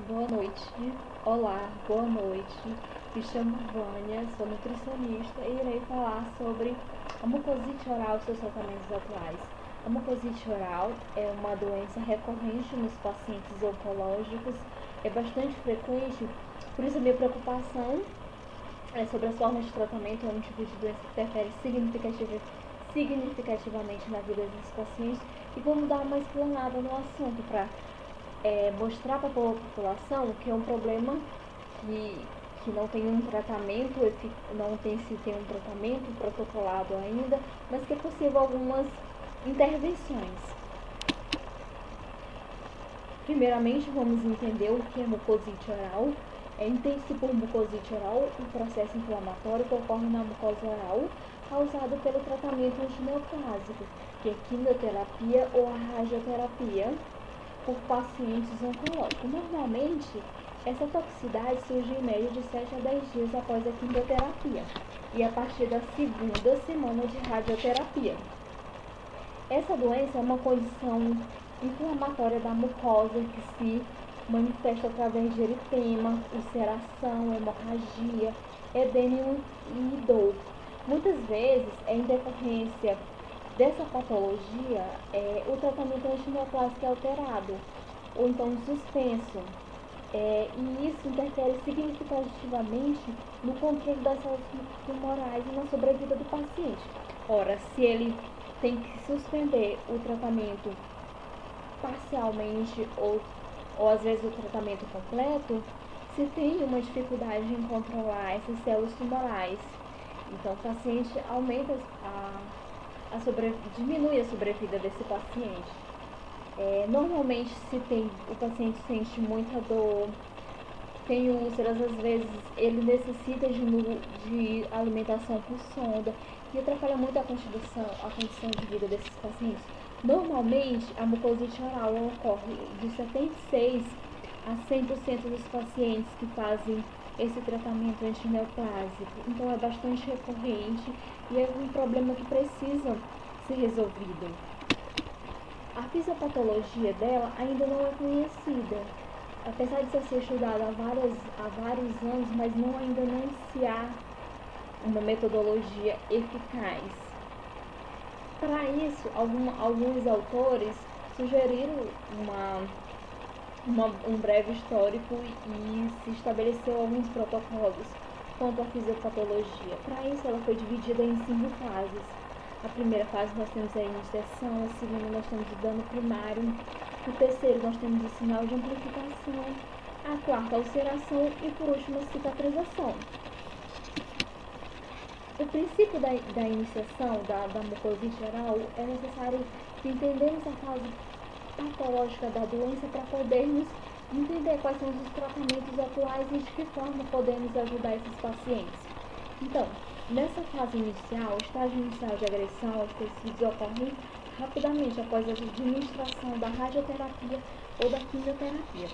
Boa noite. Olá, boa noite. Me chamo Vânia, sou nutricionista e irei falar sobre a mucosite oral e seus tratamentos atuais. A mucosite oral é uma doença recorrente nos pacientes oncológicos, é bastante frequente, por isso a minha preocupação é sobre as formas de tratamento. É um tipo de doença que interfere significativamente na vida dos pacientes, e vamos dar uma explanada no assunto para mostrar para a população que é um problema que não tem um tratamento, não tem se tem um tratamento protocolado ainda, mas que é possível algumas intervenções. Primeiramente, vamos entender o que é mucosite oral. Entende-se por mucosite oral o processo inflamatório que ocorre na mucosa oral causado pelo tratamento antineoplásico, que é quimioterapia ou a radioterapia, por pacientes oncológicos. Normalmente, essa toxicidade surge em média de 7 a 10 dias após a quimioterapia e a partir da segunda semana de radioterapia. Essa doença é uma condição inflamatória da mucosa que se manifesta através de eritema, ulceração, hemorragia, edema e dor. Muitas vezes, em decorrência dessa patologia, o tratamento antineoplásico é alterado ou então suspenso, e isso interfere significativamente no controle das células tumorais e na sobrevida do paciente. Ora, se ele tem que suspender o tratamento parcialmente ou às vezes o tratamento completo, se tem uma dificuldade em controlar essas células tumorais. Então, o paciente diminui a sobrevida desse paciente. Normalmente, o paciente sente muita dor, tem úlceras, às vezes ele necessita de alimentação por sonda, e atrapalha muito a condição de vida desses pacientes. Normalmente, a mucosite oral ocorre de 76 a 100% dos pacientes que fazem esse tratamento antineoplásico. Então, é bastante recorrente e é um problema que precisa ser resolvido. A fisiopatologia dela ainda não é conhecida, apesar de ser estudada há vários anos, mas ainda não se há uma metodologia eficaz. Para isso, alguns autores sugeriram um breve histórico e se estabeleceu alguns protocolos quanto à fisiopatologia. Para isso, ela foi dividida em 5 fases. A primeira fase nós temos a iniciação, a segunda nós temos o dano primário, no terceiro nós temos o sinal de amplificação, a quarta a ulceração e por último a cicatrização. O princípio da iniciação da mucosite oral é necessário entendermos a fase patológica da doença para podermos entender quais são os tratamentos atuais e de que forma podemos ajudar esses pacientes. Então, nessa fase inicial, o estágio inicial de agressão aos tecidos ocorre rapidamente após a administração da radioterapia ou da quimioterapia.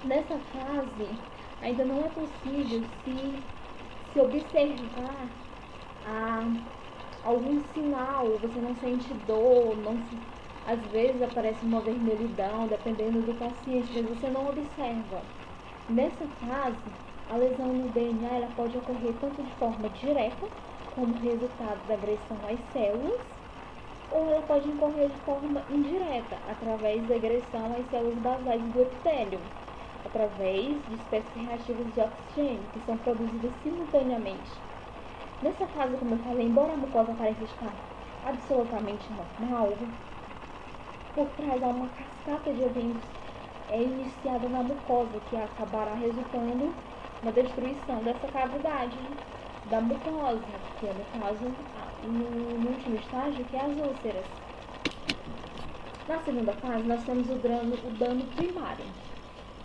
Nessa fase, ainda não é possível se observar algum sinal, você não sente dor, às vezes aparece uma vermelhidão, dependendo do paciente, mas você não observa. Nessa fase, a lesão no DNA ela pode ocorrer tanto de forma direta, como resultado da agressão às células, ou ela pode ocorrer de forma indireta, através da agressão às células basais do epitélio, através de espécies reativas de oxigênio, que são produzidas simultaneamente. Nessa fase, como eu falei, embora a mucosa pareça estar absolutamente normal, por trás há uma cascata de eventos iniciada na mucosa, que acabará resultando na destruição dessa cavidade da mucosa, que é, no caso, no último estágio, que é as úlceras. Na segunda fase, nós temos o dano primário.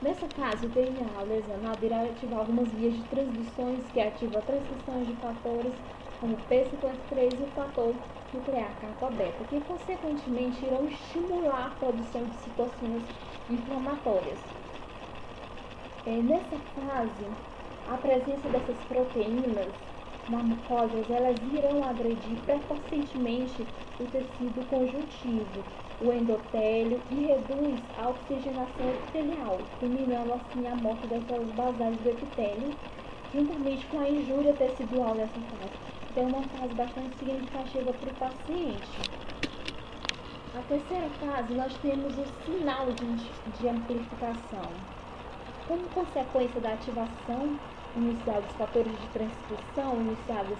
Nessa fase, o DNA lesionado irá ativar algumas vias de transduções que ativam a transcrição de fatores como P53 e o fator nuclear kappa-beta, que consequentemente irão estimular a produção de citocinas inflamatórias. Nessa fase, a presença dessas proteínas na mucosa, elas irão agredir precocemente o tecido conjuntivo, o endotélio e reduz a oxigenação epitelial, culminando assim a morte das células basais do epitélio, juntamente com a injúria tecidual nessa fase. Então, é uma fase bastante significativa para o paciente. A terceira fase, nós temos o sinal de amplificação. Como consequência da ativação inicial dos fatores de transcrição iniciados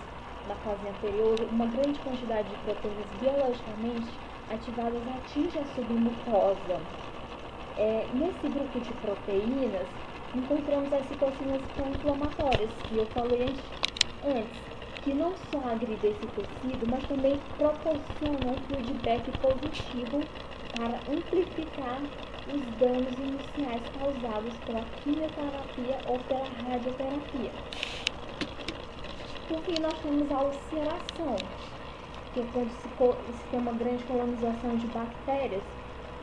na fase anterior, uma grande quantidade de proteínas biologicamente ativadas atinge a submucosa. Nesse grupo de proteínas, encontramos as citocinas pró-inflamatórias, que eu falei antes, que não só agridem esse tecido, mas também proporcionam um feedback positivo para amplificar os danos iniciais causados pela quimioterapia ou pela radioterapia. Por fim, nós temos a ulceração, que é quando se tem uma grande colonização de bactérias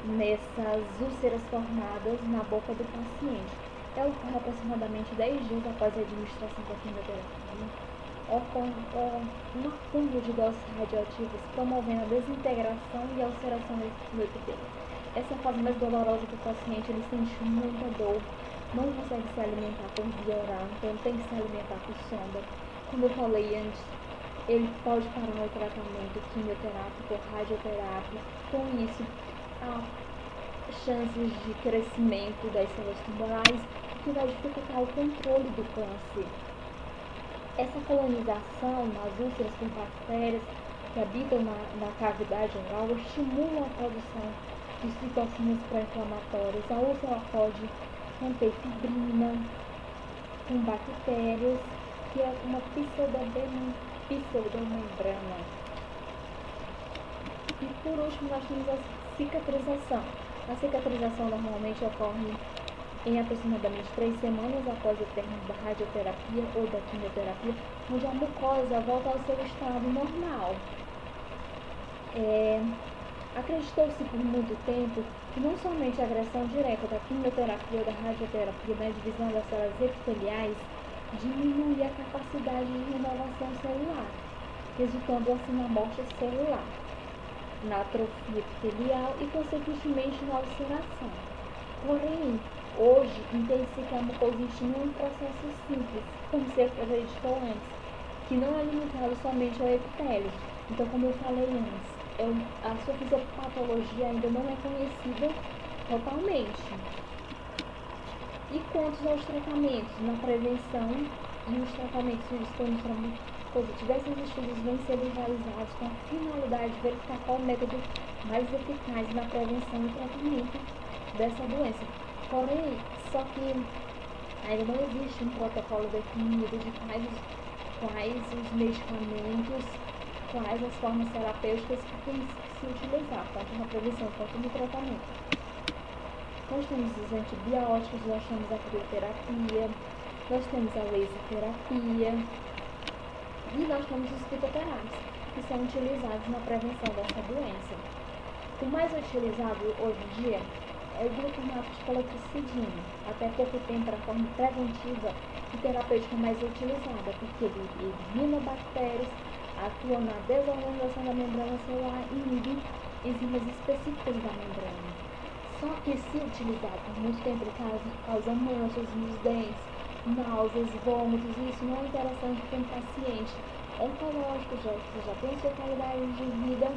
nessas úlceras formadas na boca do paciente. Ela ocorre aproximadamente 10 dias após a administração da quimioterapia. Ocorre um acúmulo de doses radioativas, promovendo a desintegração e a ulceração do epitélio. Essa é a fase mais dolorosa do paciente, ele sente muita dor, não consegue se alimentar por via oral, então tem que se alimentar por sonda. Como eu falei antes, ele pode parar o tratamento quimioterápico ou radioterápico. Com isso, há chances de crescimento das células tumorais, que vai dificultar o controle do câncer. Essa colonização nas úlceras com bactérias que habitam na cavidade oral estimula a produção de citocinas pró-inflamatórias. A úlcera pode conter fibrina com bactérias, que é uma pseudomembrana. E por último, nós temos a cicatrização. A cicatrização normalmente ocorre em aproximadamente 3 semanas após o término da radioterapia ou da quimioterapia, onde a mucosa volta ao seu estado normal. Acreditou-se por muito tempo que não somente a agressão direta da quimioterapia ou da radioterapia na divisão das células epiteliais diminui a capacidade de renovação celular, resultando assim na morte celular, na atrofia epitelial e, consequentemente, na ulceração. Porém, hoje, entende-se que a mucosite não é um processo simples, como se acreditou antes, que não é limitado somente ao epitélio. Então, como eu falei antes, a sua fisiopatologia ainda não é conhecida totalmente. E quanto aos tratamentos, na prevenção e os tratamentos disponíveis diversos estudos vêm sendo realizados com a finalidade de verificar qual o método mais eficaz na prevenção e tratamento dessa doença. Porém, só que ainda não existe um protocolo definido de quais os medicamentos, quais as formas terapêuticas que tem que se utilizar, tanto na prevenção quanto no tratamento. Nós temos os antibióticos, nós temos a crioterapia, nós temos a laserterapia e nós temos os fitoterápicos, que são utilizados na prevenção dessa doença. O mais utilizado hoje em dia é o glutamato de colotricidina. Até pouco tempo era a forma preventiva e terapêutica mais utilizada, porque ele elimina bactérias, atua na desorganização da membrana celular e inibe enzimas específicas da membrana. Só que, se utilizado por muito tempo, ele causa manchas nos dentes, náuseas, vômitos, e isso não é interessante para um paciente oncológico, que já tem sua qualidade de vida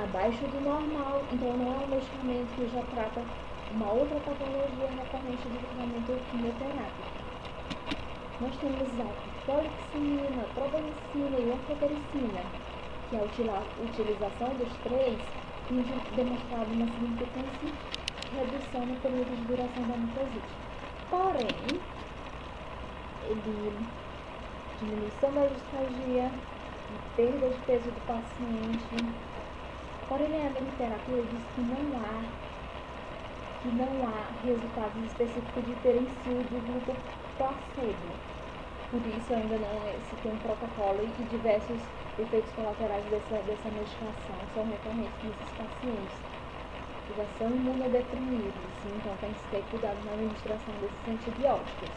abaixo do normal, então não é um medicamento que já trata uma outra patologia recorrente do tratamento quimioterápico. Nós temos a poliximina, troponicina e anfotericina, que a utilização dos três tem demonstrado uma significante redução no período de duração da mucosite. Porém, ele diminuição da disfagia, perda de peso do paciente. Porém, a imunoterapia diz que não há resultados específicos diferencios do grupo placebo. Por isso, ainda não se tem um protocolo e diversos efeitos colaterais dessa medicação são recorrentes nesses pacientes que já são imunodeprimidos, então tem que ter cuidado na administração desses antibióticos.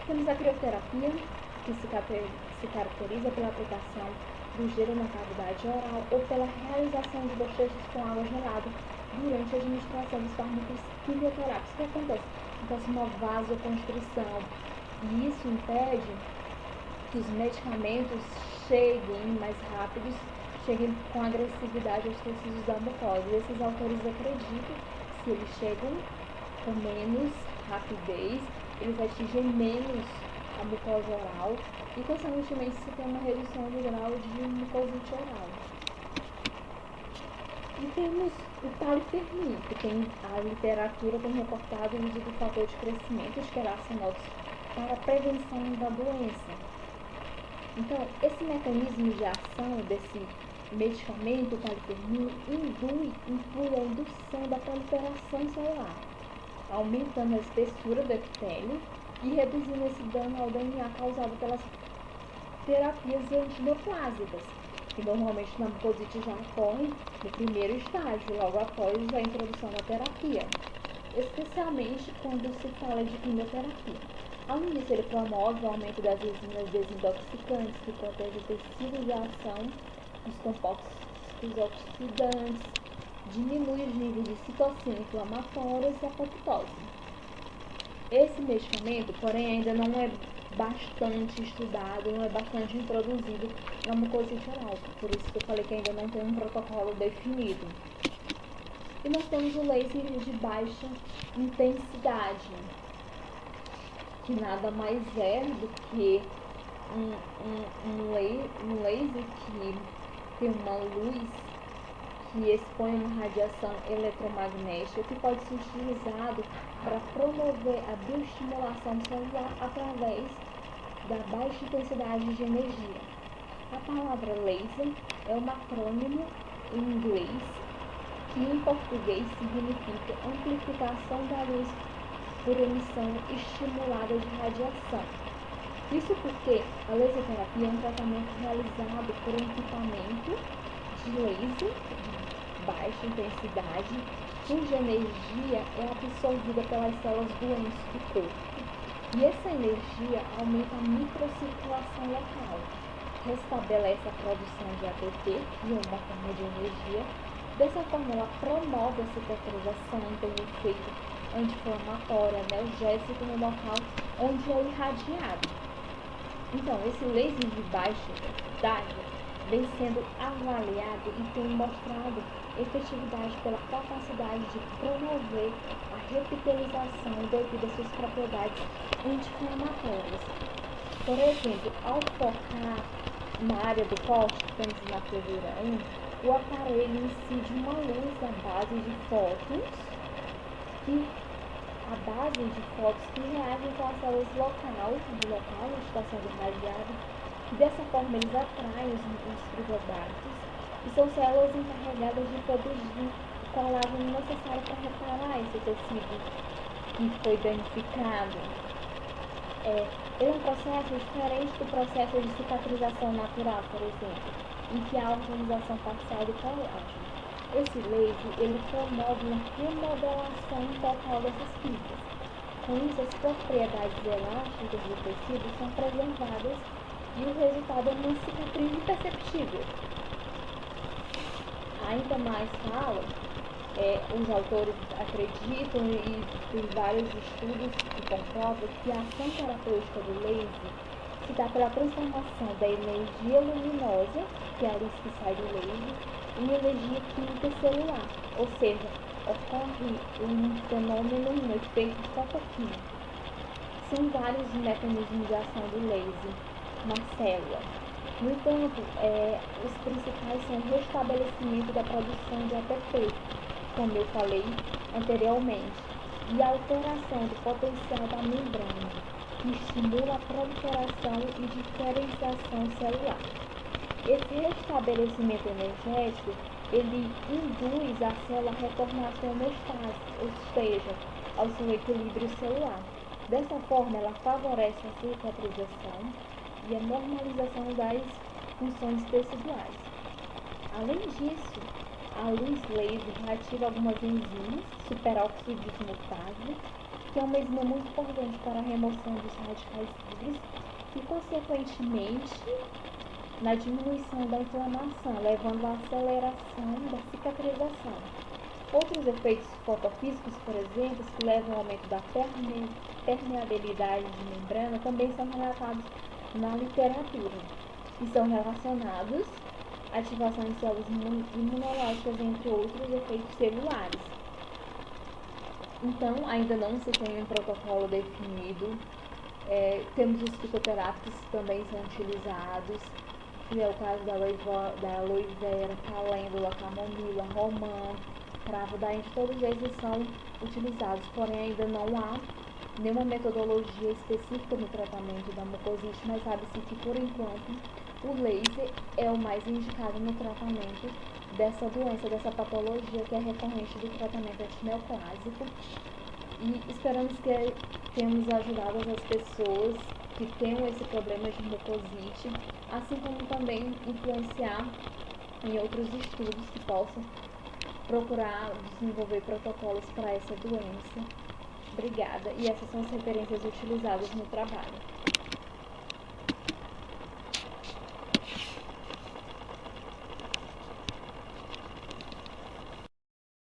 Temos a crioterapia, que se caracteriza pela aplicação do gelo na cavidade oral ou pela realização de bochechos com água gelada durante a administração dos fármacos quimioterápicos. O que acontece? Acontece uma vasoconstrição e isso impede que os medicamentos cheguem mais rápidos, cheguem com agressividade aos tecidos da mucosa. E esses autores acreditam que se eles chegam com menos rapidez, eles atingem menos a mucosa oral e, consequentemente, se tem uma redução do grau de mucosite oral. E temos o palifermin, que a literatura tem reportado o uso do fator de crescimento de queracinóides para a prevenção da doença. Então, esse mecanismo de ação desse medicamento, o palifermin, inclui a indução da proliferação celular, aumentando a espessura do epitélio e reduzindo esse dano ao DNA causado pelas terapias antineoplásicas, que normalmente na mucosite já ocorre no primeiro estágio, logo após a introdução da terapia, especialmente quando se fala de quimioterapia. Além disso, ele promove o aumento das enzimas desintoxicantes, que protege o tecido de ação dos compostos oxidantes, diminui os níveis de citocina inflamatórias e apoptose. Esse medicamento, porém, ainda não é bastante estudado, não é bastante introduzido na mucosite oral, por isso que eu falei que ainda não tem um protocolo definido. E nós temos o laser de baixa intensidade, que nada mais é do que um laser que tem uma luz que expõe uma radiação eletromagnética que pode ser utilizado para promover a bioestimulação celular através da baixa intensidade de energia. A palavra laser é um acrônimo em inglês que em português significa amplificação da luz por emissão estimulada de radiação. Isso porque a laserterapia é um tratamento realizado por um equipamento de laser de baixa intensidade, cuja energia é absorvida pelas células doentes do corpo. E essa energia aumenta a microcirculação local, restabelece a produção de ATP, que é uma forma de energia. Dessa forma, ela promove a cicatrização, tem um efeito anti-inflamatório, analgésico no local onde é irradiado. Então, esse laser de baixa intensidade vem sendo avaliado e tem mostrado efetividade pela capacidade de promover a repitelização devido às suas propriedades anti-inflamatórias. Por exemplo, ao focar na área do corte, que temos na figura 1, o aparelho incide uma luz à base de fótons que reagem com as células locais, do local onde está sendo irradiado, e dessa forma eles atraem os fibroblastos, e são células encarregadas de produzir o colágeno necessário para reparar esse tecido que foi danificado. Ele é um processo diferente do processo de cicatrização natural, por exemplo, em que há a organização parcial do colágeno. Esse laser, ele promove uma remodelação total dessas fibras. Com isso, as propriedades elásticas do tecido são preservadas e o resultado é uma cicatriz imperceptível. Ainda mais os autores acreditam e tem vários estudos que comprovam que a ação terapêutica do laser se dá pela transformação da energia luminosa, que é a luz que sai do laser, em energia química celular, ou seja, ocorre um fenômeno, um efeito fotoquímico. São vários os mecanismos de ação do laser na célula. No entanto, os principais são o restabelecimento da produção de ATP, como eu falei anteriormente, e a alteração do potencial da membrana, que estimula a proliferação e diferenciação celular. Esse restabelecimento energético, ele induz a célula a retornar à sua homeostase, ou seja, ao seu equilíbrio celular. Dessa forma, ela favorece a cicatrização e a normalização das funções teciduais. Além disso, a luz laser ativa algumas enzimas, superóxido dismutase, que é uma enzima muito importante para a remoção dos radicais livres e, consequentemente, na diminuição da inflamação, levando à aceleração da cicatrização. Outros efeitos fotofísicos, por exemplo, que levam ao aumento da permeabilidade de membrana, também são relatados na literatura e são relacionados à ativação de células imunológicas, entre outros efeitos celulares. Então, ainda não se tem um protocolo definido. Temos os fitoterápicos que também são utilizados, que é o caso da aloe vera, calêndula, camomila, romã, cravo da Índia. Todos esses são utilizados, porém ainda não há nenhuma metodologia específica no tratamento da mucosite, mas sabe-se que, por enquanto, o laser é o mais indicado no tratamento dessa doença, dessa patologia que é recorrente do tratamento antineoplásico. E esperamos que tenhamos ajudado as pessoas que tenham esse problema de mucosite, assim como também influenciar em outros estudos que possam procurar desenvolver protocolos para essa doença. Obrigada. E essas são as referências utilizadas no trabalho.